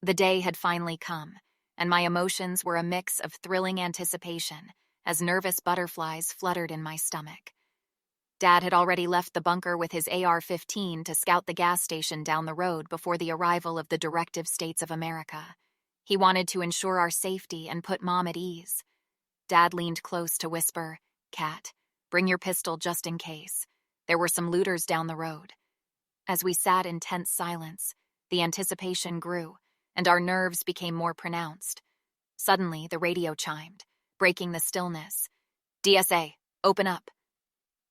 The day had finally come, and my emotions were a mix of thrilling anticipation as nervous butterflies fluttered in my stomach. Dad had already left the bunker with his AR-15 to scout the gas station down the road before the arrival of the Directive States of America. He wanted to ensure our safety and put Mom at ease. Dad leaned close to whisper, "Kat, bring your pistol just in case. There were some looters down the road." As we sat in tense silence, the anticipation grew, and our nerves became more pronounced. Suddenly, the radio chimed, breaking the stillness. "DSA, open up."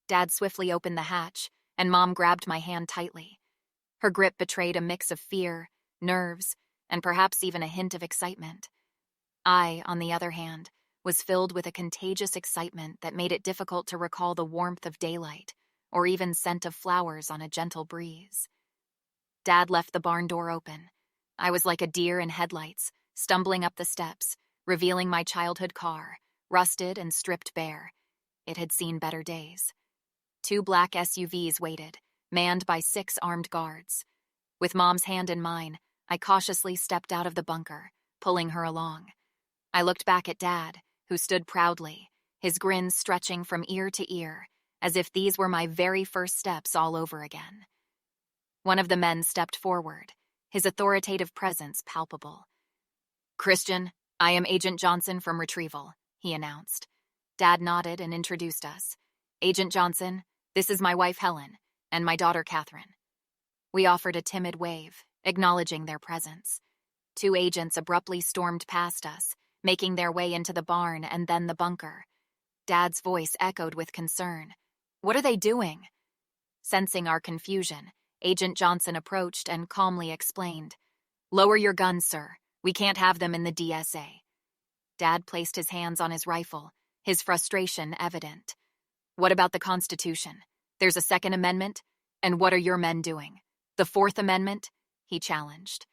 Dad swiftly opened the hatch, and Mom grabbed my hand tightly. Her grip betrayed a mix of fear, nerves, and perhaps even a hint of excitement. I, on the other hand, was filled with a contagious excitement that made it difficult to recall the warmth of daylight or even scent of flowers on a gentle breeze. Dad left the barn door open. I was like a deer in headlights, stumbling up the steps, revealing my childhood car, rusted and stripped bare. It had seen better days. 2 black SUVs waited, manned by 6 armed guards. With Mom's hand in mine, I cautiously stepped out of the bunker, pulling her along. I looked back at Dad, who stood proudly, his grin stretching from ear to ear, as if these were my very first steps all over again. One of the men stepped forward, his authoritative presence palpable. "Christian, I am Agent Johnson from Retrieval," he announced. Dad nodded and introduced us. "Agent Johnson, this is my wife Helen, and my daughter Katherine." We offered a timid wave, acknowledging their presence. 2 agents abruptly stormed past us, making their way into the barn and then the bunker. Dad's voice echoed with concern. "What are they doing?" Sensing our confusion, Agent Johnson approached and calmly explained. "Lower your guns, sir. We can't have them in the DSA." Dad placed his hands on his rifle, his frustration evident. "What about the Constitution? There's a Second Amendment? And what are your men doing? The Fourth Amendment?" he challenged.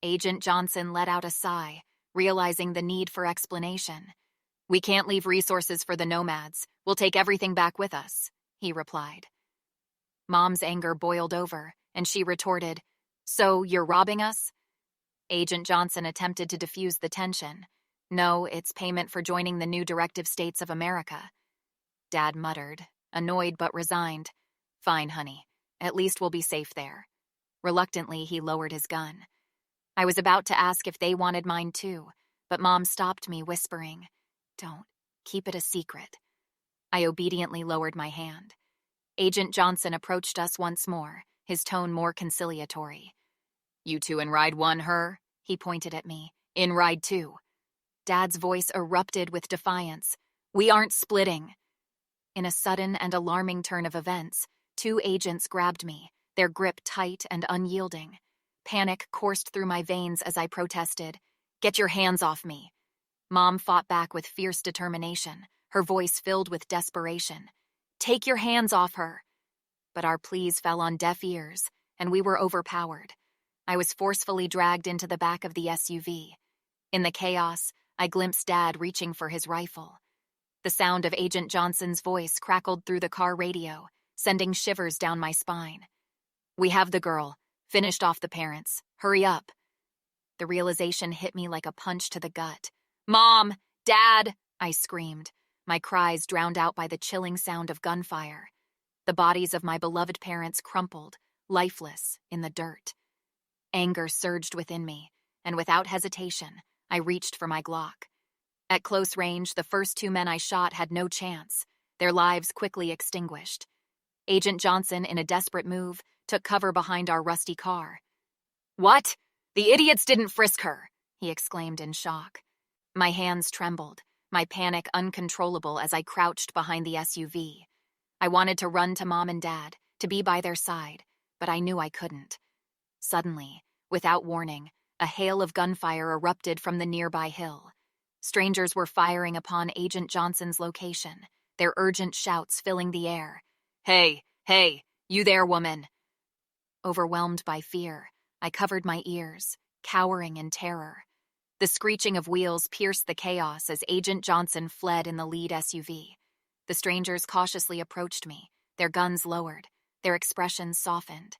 Agent Johnson let out a sigh, realizing the need for explanation. "We can't leave resources for the nomads. We'll take everything back with us," he replied. Mom's anger boiled over, and she retorted, "So you're robbing us?" Agent Johnson attempted to diffuse the tension. "No, it's payment for joining the new Directive States of America." Dad muttered, annoyed but resigned. "Fine, honey. At least we'll be safe there." Reluctantly, he lowered his gun. I was about to ask if they wanted mine too, but Mom stopped me, whispering, "Don't. Keep it a secret." I obediently lowered my hand. Agent Johnson approached us once more, his tone more conciliatory. "You 2 in ride 1, her?" he pointed at me. "In ride 2. Dad's voice erupted with defiance. "We aren't splitting." In a sudden and alarming turn of events, 2 agents grabbed me, their grip tight and unyielding. Panic coursed through my veins as I protested, "Get your hands off me." Mom fought back with fierce determination, her voice filled with desperation. "Take your hands off her." But our pleas fell on deaf ears, and we were overpowered. I was forcefully dragged into the back of the SUV. In the chaos, I glimpsed Dad reaching for his rifle. The sound of Agent Johnson's voice crackled through the car radio, sending shivers down my spine. "We have the girl. Finished off the parents. Hurry up." The realization hit me like a punch to the gut. "Mom! Dad!" I screamed, my cries drowned out by the chilling sound of gunfire. The bodies of my beloved parents crumpled, lifeless, in the dirt. Anger surged within me, and without hesitation, I reached for my Glock. At close range, the first 2 men I shot had no chance, their lives quickly extinguished. Agent Johnson, in a desperate move, took cover behind our rusty car. "What? The idiots didn't frisk her!" he exclaimed in shock. My hands trembled, my panic uncontrollable as I crouched behind the SUV. I wanted to run to Mom and Dad, to be by their side, but I knew I couldn't. Suddenly, without warning, a hail of gunfire erupted from the nearby hill. Strangers were firing upon Agent Johnson's location, their urgent shouts filling the air. "Hey, hey, you there, woman!" Overwhelmed by fear, I covered my ears, cowering in terror. The screeching of wheels pierced the chaos as Agent Johnson fled in the lead SUV. The strangers cautiously approached me, their guns lowered, their expressions softened.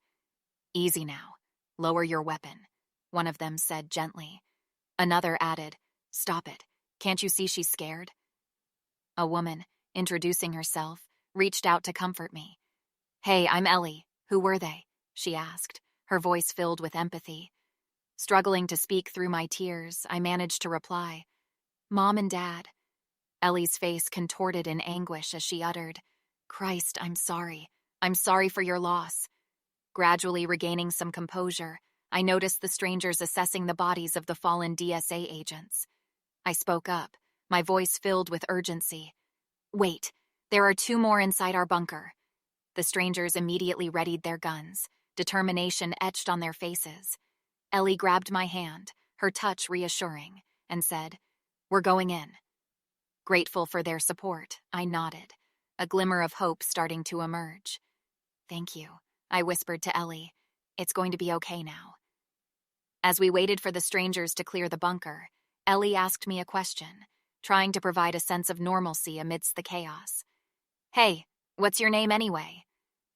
"Easy now. Lower your weapon." one of them said gently. Another added, "Stop it. Can't you see she's scared?" A woman, introducing herself, reached out to comfort me. "Hey, I'm Ellie. Who were they?" she asked, her voice filled with empathy. Struggling to speak through my tears, I managed to reply, "Mom and Dad." Ellie's face contorted in anguish as she uttered, "Christ, I'm sorry. I'm sorry for your loss." Gradually regaining some composure, I noticed the strangers assessing the bodies of the fallen DSA agents. I spoke up, my voice filled with urgency. "Wait, there are 2 more inside our bunker." The strangers immediately readied their guns, determination etched on their faces. Ellie grabbed my hand, her touch reassuring, and said, "We're going in." Grateful for their support, I nodded, a glimmer of hope starting to emerge. "Thank you," I whispered to Ellie. "It's going to be okay now." As we waited for the strangers to clear the bunker, Ellie asked me a question, trying to provide a sense of normalcy amidst the chaos. "Hey, what's your name anyway?"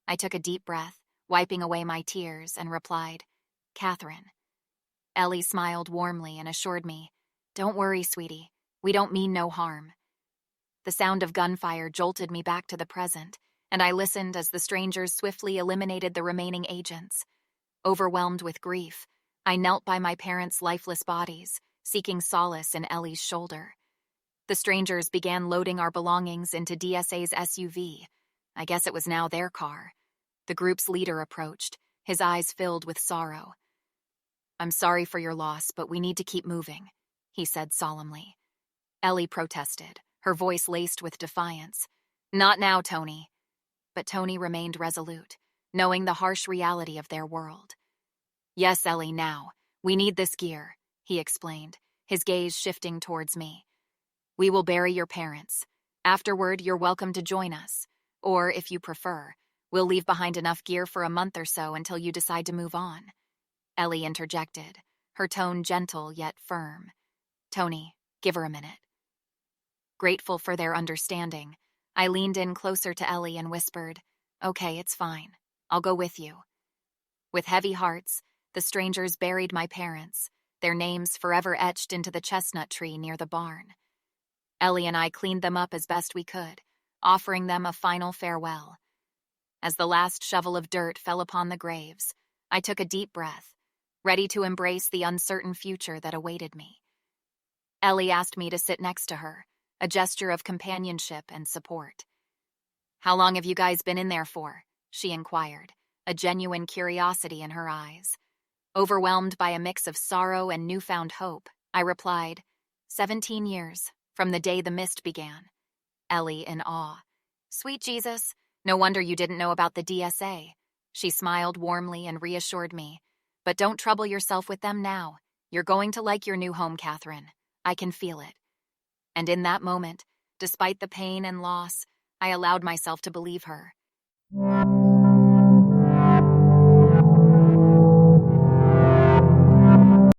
I took a deep breath, wiping away my tears, and replied, "Katherine." Ellie smiled warmly and assured me, "Don't worry, sweetie. We don't mean no harm." The sound of gunfire jolted me back to the present, and I listened as the strangers swiftly eliminated the remaining agents. Overwhelmed with grief, I knelt by my parents' lifeless bodies, seeking solace in Ellie's shoulder. The strangers began loading our belongings into DSA's SUV. I guess it was now their car. The group's leader approached, his eyes filled with sorrow. "I'm sorry for your loss, but we need to keep moving," he said solemnly. Ellie protested, her voice laced with defiance. "Not now, Tony." But Tony remained resolute, knowing the harsh reality of their world. "Yes, Ellie, now. We need this gear," he explained, his gaze shifting towards me. "We will bury your parents. Afterward, you're welcome to join us. Or, if you prefer, we'll leave behind enough gear for a month or so until you decide to move on." Ellie interjected, her tone gentle yet firm. "Tony, give her a minute." Grateful for their understanding, I leaned in closer to Ellie and whispered, "Okay, it's fine. I'll go with you." With heavy hearts, the strangers buried my parents, their names forever etched into the chestnut tree near the barn. Ellie and I cleaned them up as best we could, offering them a final farewell. As the last shovel of dirt fell upon the graves, I took a deep breath, ready to embrace the uncertain future that awaited me. Ellie asked me to sit next to her, a gesture of companionship and support. "How long have you guys been in there for?" she inquired, a genuine curiosity in her eyes. Overwhelmed by a mix of sorrow and newfound hope, I replied, 17 years, from the day the mist began." Ellie in awe. "Sweet Jesus, no wonder you didn't know about the DSA." She smiled warmly and reassured me. "But don't trouble yourself with them now. You're going to like your new home, Katherine. I can feel it." And in that moment, despite the pain and loss, I allowed myself to believe her.